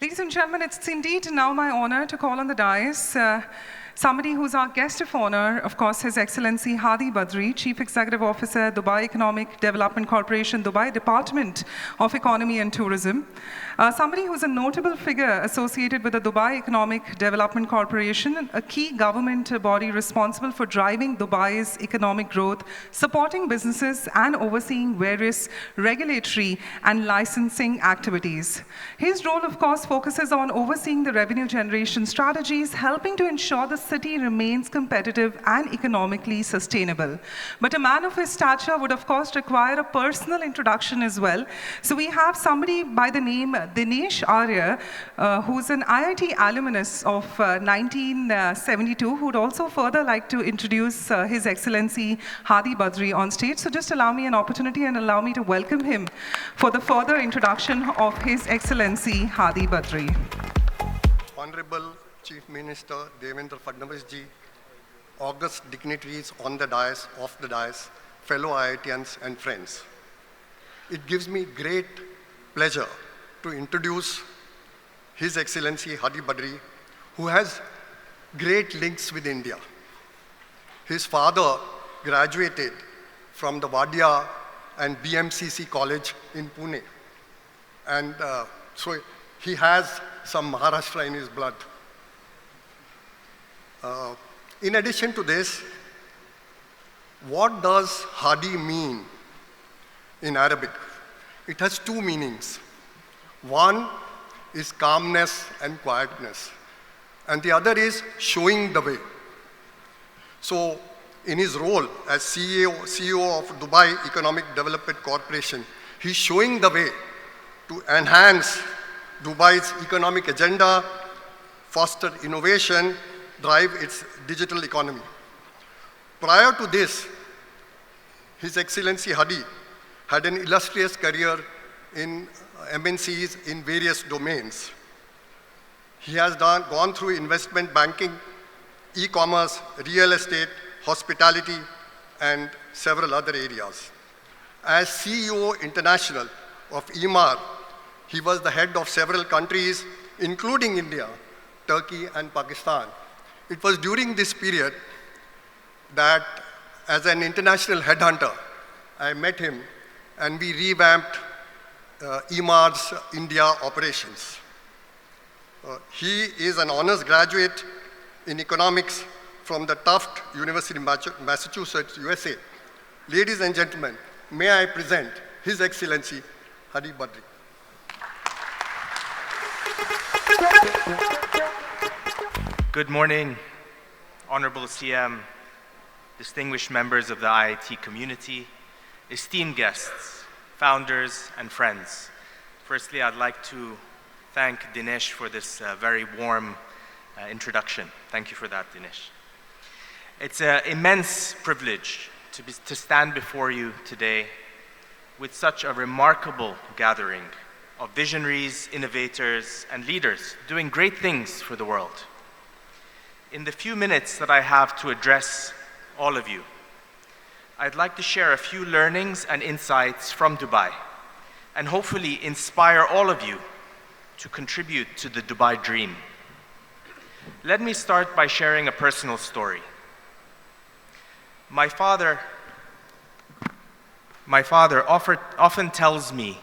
Ladies and gentlemen, it's indeed now my honor to call on the dais somebody who's our guest of honor, of course, His Excellency Hadi Badri, Chief Executive Officer, Dubai Economic Development Corporation, Dubai Department of Economy and Tourism. Somebody who's a notable figure associated with the Dubai Economic Development Corporation, a key government body responsible for driving Dubai's economic growth, supporting businesses, and overseeing various regulatory and licensing activities. His role, of course, focuses on overseeing the revenue generation strategies, helping to ensure the city remains competitive and economically sustainable. But a man of his stature would, of course, require a personal introduction as well. So we have somebody by the name Dinesh Arya, who's an IIT alumnus of 1972, who would also further like to introduce His Excellency Hadi Badri on stage. So just allow me an opportunity and allow me to welcome him for the further introduction of His Excellency Hadi Badri. Honorable Chief Minister Devendra Fadnavis ji, august dignitaries on the dais, off the dais, fellow IITians and friends. It gives me great pleasure to introduce His Excellency Hadi Badri, who has great links with India. His father graduated from the Wadia and BMCC College in Pune. And so he has some Maharashtra in his blood. In addition to this, what does Hadi mean in Arabic? It has two meanings. One is calmness and quietness, and the other is showing the way. So in his role as CEO of Dubai Economic Development Corporation, he's showing the way to enhance Dubai's economic agenda, foster innovation, drive its digital economy. Prior to this, His Excellency Hadi had an illustrious career in MNCs in various domains. He has gone through investment banking, e-commerce, real estate, hospitality, and several other areas. As CEO International of EMAR, he was the head of several countries, including India, Turkey, and Pakistan. It was during this period that, as an international headhunter, I met him and we revamped EMAR's India operations. He is an honors graduate in economics from the Tufts University, Massachusetts, USA. Ladies and gentlemen, may I present His Excellency Hadi Badri. Good morning, Honorable CM, distinguished members of the IIT community, esteemed guests, founders, and friends. Firstly, I'd like to thank Dinesh for this very warm introduction. Thank you for that, Dinesh. It's an immense privilege to stand before you today with such a remarkable gathering of visionaries, innovators, and leaders doing great things for the world. In the few minutes that I have to address all of you, I'd like to share a few learnings and insights from Dubai and hopefully inspire all of you to contribute to the Dubai dream. Let me start by sharing a personal story. My father often tells me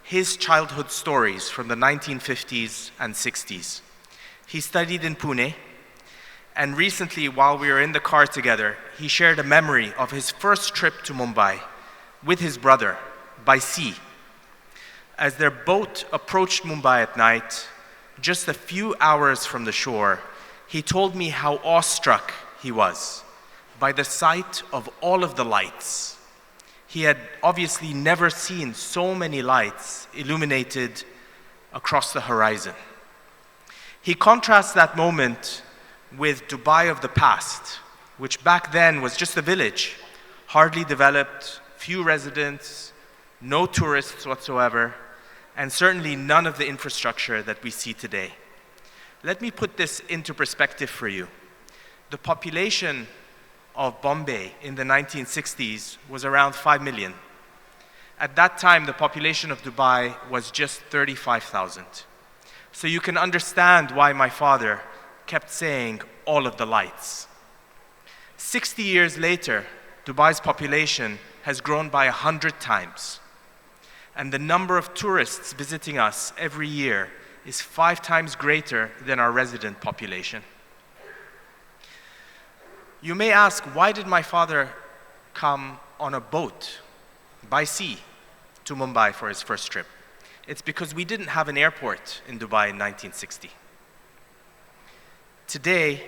his childhood stories from the 1950s and 60s. He studied in Pune, and recently, while we were in the car together, he shared a memory of his first trip to Mumbai with his brother by sea. As their boat approached Mumbai at night, just a few hours from the shore, he told me how awestruck he was by the sight of all of the lights. He had obviously never seen so many lights illuminated across the horizon. He contrasts that moment with Dubai of the past, which back then was just a village, hardly developed, few residents, no tourists whatsoever, and certainly none of the infrastructure that we see today. Let me put this into perspective for you. The population of Bombay in the 1960s was around 5 million. At that time, the population of Dubai was just 35,000. So you can understand why my father kept saying all of the lights. 60 years later, Dubai's population has grown by 100 times. And the number of tourists visiting us every year is 5 times greater than our resident population. You may ask, why did my father come on a boat by sea to Mumbai for his first trip? It's because we didn't have an airport in Dubai in 1960. Today,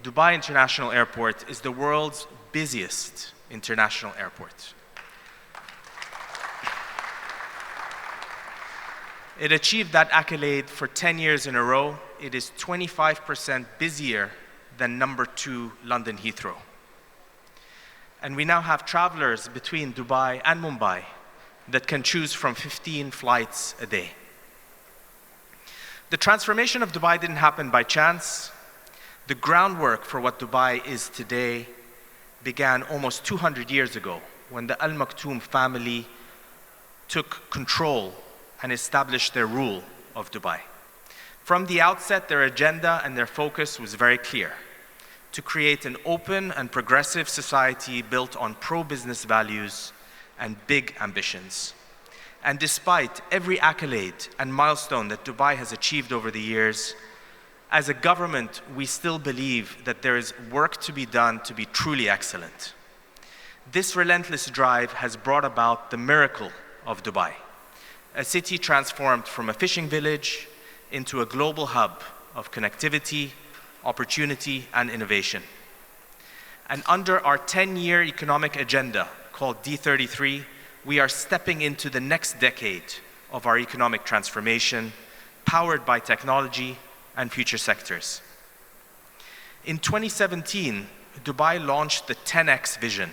Dubai International Airport is the world's busiest international airport. It achieved that accolade for 10 years in a row. It is 25% busier than number 2 London Heathrow. And we now have travelers between Dubai and Mumbai that can choose from 15 flights a day. The transformation of Dubai didn't happen by chance. The groundwork for what Dubai is today began almost 200 years ago when the Al Maktoum family took control and established their rule of Dubai. From the outset, their agenda and their focus was very clear: to create an open and progressive society built on pro-business values and big ambitions. And despite every accolade and milestone that Dubai has achieved over the years, as a government, we still believe that there is work to be done to be truly excellent. This relentless drive has brought about the miracle of Dubai, a city transformed from a fishing village into a global hub of connectivity, opportunity, and innovation. And under our 10-year economic agenda called D33, we are stepping into the next decade of our economic transformation, powered by technology and future sectors. In 2017, Dubai launched the 10X vision.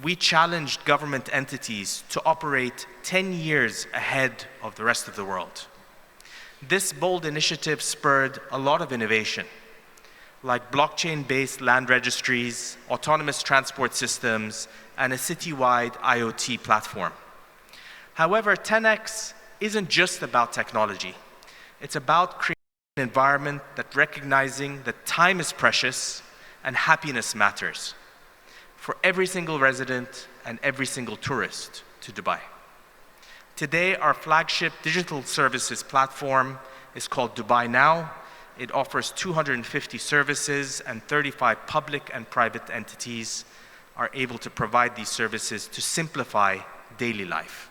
We challenged government entities to operate 10 years ahead of the rest of the world. This bold initiative spurred a lot of innovation, like blockchain-based land registries, autonomous transport systems, and a citywide IoT platform. However, 10X isn't just about technology. It's about creating an environment that recognizing that time is precious and happiness matters for every single resident and every single tourist to Dubai. Today, our flagship digital services platform is called Dubai Now. It offers 250 services, and 35 public and private entities are able to provide these services to simplify daily life.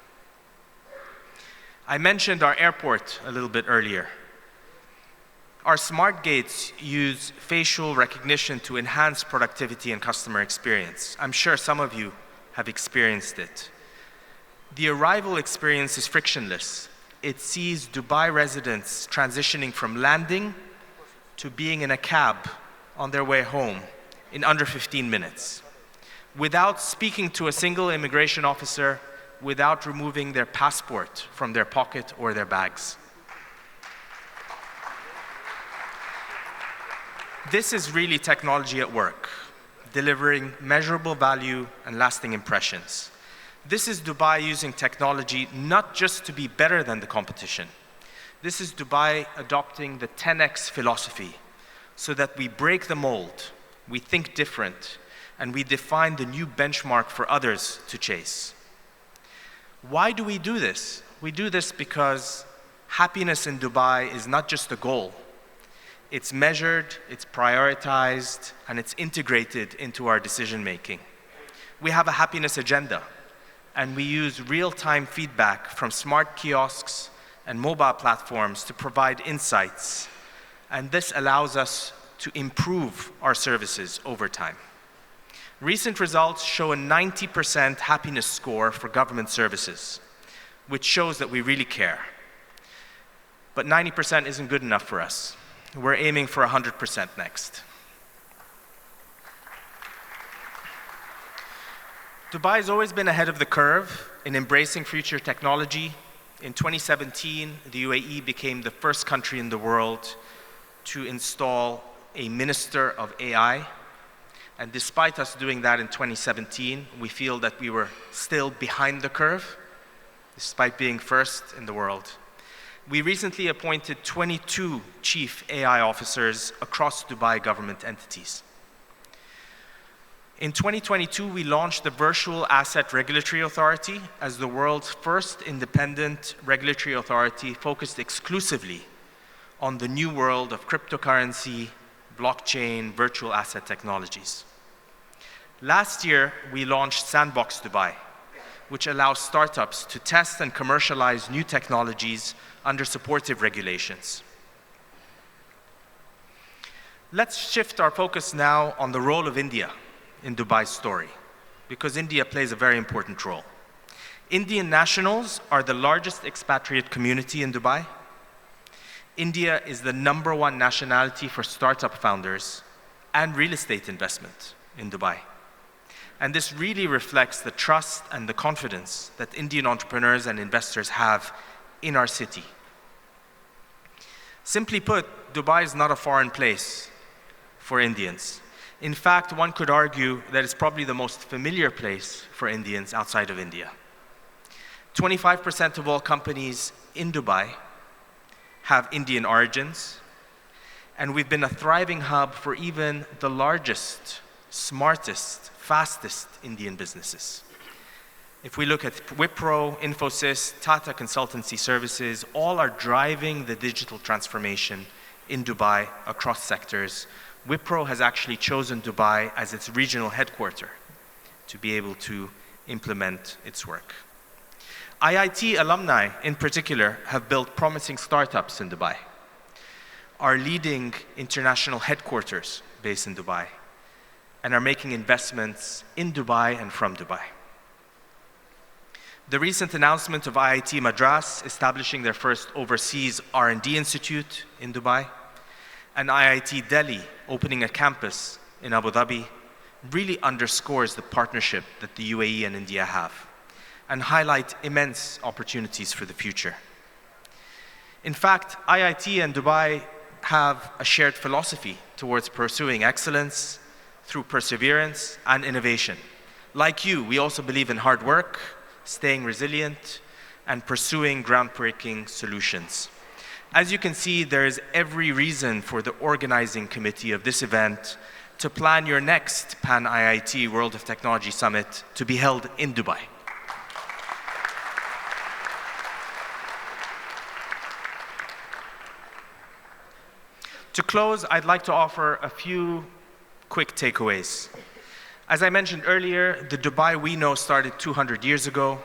I mentioned our airport a little bit earlier. Our smart gates use facial recognition to enhance productivity and customer experience. I'm sure some of you have experienced it. The arrival experience is frictionless. It sees Dubai residents transitioning from landing to being in a cab on their way home in under 15 minutes, without speaking to a single immigration officer, without removing their passport from their pocket or their bags. This is really technology at work, delivering measurable value and lasting impressions. This is Dubai using technology not just to be better than the competition. This is Dubai adopting the 10X philosophy so that we break the mold, we think different, and we define the new benchmark for others to chase. Why do we do this? We do this because happiness in Dubai is not just a goal. It's measured, it's prioritized, and it's integrated into our decision-making. We have a happiness agenda, and we use real-time feedback from smart kiosks and mobile platforms to provide insights, and this allows us to improve our services over time. Recent results show a 90% happiness score for government services, which shows that we really care. But 90% isn't good enough for us. We're aiming for 100% next. Dubai has always been ahead of the curve in embracing future technology. In 2017, the UAE became the first country in the world to install a minister of AI. And despite us doing that in 2017, we feel that we were still behind the curve, despite being first in the world. We recently appointed 22 chief AI officers across Dubai government entities. In 2022, we launched the Virtual Asset Regulatory Authority as the world's first independent regulatory authority focused exclusively on the new world of cryptocurrency, blockchain, virtual asset technologies. Last year, we launched Sandbox Dubai, which allows startups to test and commercialize new technologies under supportive regulations. Let's shift our focus now on the role of India in Dubai's story, because India plays a very important role. Indian nationals are the largest expatriate community in Dubai. India is the #1 nationality for startup founders and real estate investment in Dubai. And this really reflects the trust and the confidence that Indian entrepreneurs and investors have in our city. Simply put, Dubai is not a foreign place for Indians. In fact, one could argue that it's probably the most familiar place for Indians outside of India. 25% of all companies in Dubai have Indian origins, and we've been a thriving hub for even the largest, smartest, fastest Indian businesses. If we look at Wipro, Infosys, Tata Consultancy Services, all are driving the digital transformation in Dubai across sectors. Wipro has actually chosen Dubai as its regional headquarter to be able to implement its work. IIT alumni, in particular, have built promising startups in Dubai. Our leading international headquarters based in Dubai, and are making investments in Dubai and from Dubai. The recent announcement of IIT Madras establishing their first overseas R&D institute in Dubai, and IIT Delhi opening a campus in Abu Dhabi really underscores the partnership that the UAE and India have and highlight immense opportunities for the future. In fact, IIT and Dubai have a shared philosophy towards pursuing excellence through perseverance and innovation. Like you, we also believe in hard work, staying resilient, and pursuing groundbreaking solutions. As you can see, there is every reason for the organizing committee of this event to plan your next Pan-IIT World of Technology Summit to be held in Dubai. To close, I'd like to offer a few quick takeaways. As I mentioned earlier, the Dubai we know started 200 years ago.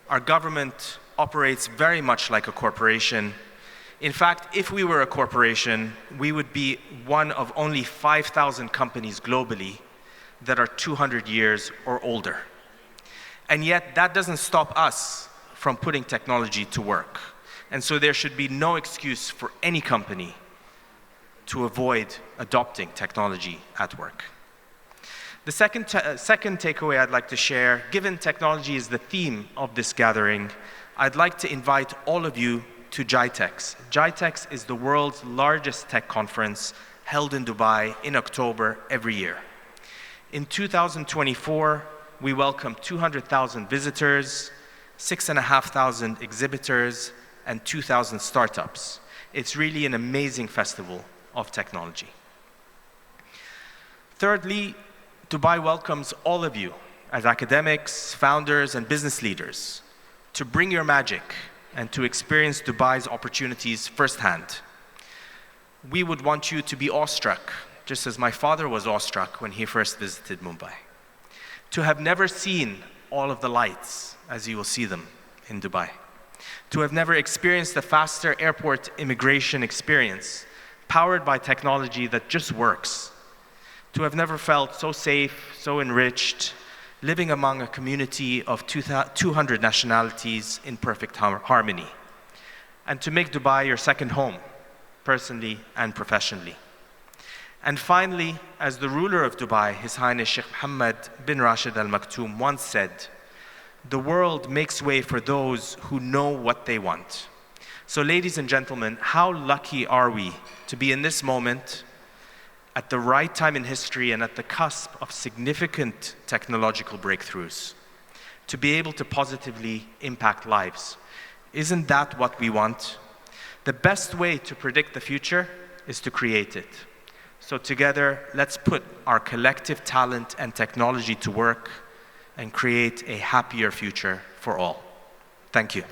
Our government operates very much like a corporation. In fact, if we were a corporation, we would be one of only 5,000 companies globally that are 200 years or older. And yet, that doesn't stop us from putting technology to work. And so there should be no excuse for any company to avoid adopting technology at work. The second takeaway I'd like to share, given technology is the theme of this gathering, I'd like to invite all of you to JITEX. JITEX is the world's largest tech conference held in Dubai in October every year. In 2024, we welcomed 200,000 visitors, 6,500 exhibitors, and 2,000 startups. It's really an amazing festival of technology. Thirdly, Dubai welcomes all of you as academics, founders, and business leaders to bring your magic and to experience Dubai's opportunities firsthand. We would want you to be awestruck, just as my father was awestruck when he first visited Mumbai. To have never seen all of the lights as you will see them in Dubai. To have never experienced the faster airport immigration experience powered by technology that just works. To have never felt so safe, so enriched, living among a community of 200 nationalities in perfect harmony. And to make Dubai your second home, personally and professionally. And finally, as the ruler of Dubai, His Highness Sheikh Mohammed bin Rashid Al Maktoum once said, "The world makes way for those who know what they want." So ladies and gentlemen, how lucky are we to be in this moment at the right time in history and at the cusp of significant technological breakthroughs, to be able to positively impact lives. Isn't that what we want? The best way to predict the future is to create it. So together, let's put our collective talent and technology to work and create a happier future for all. Thank you.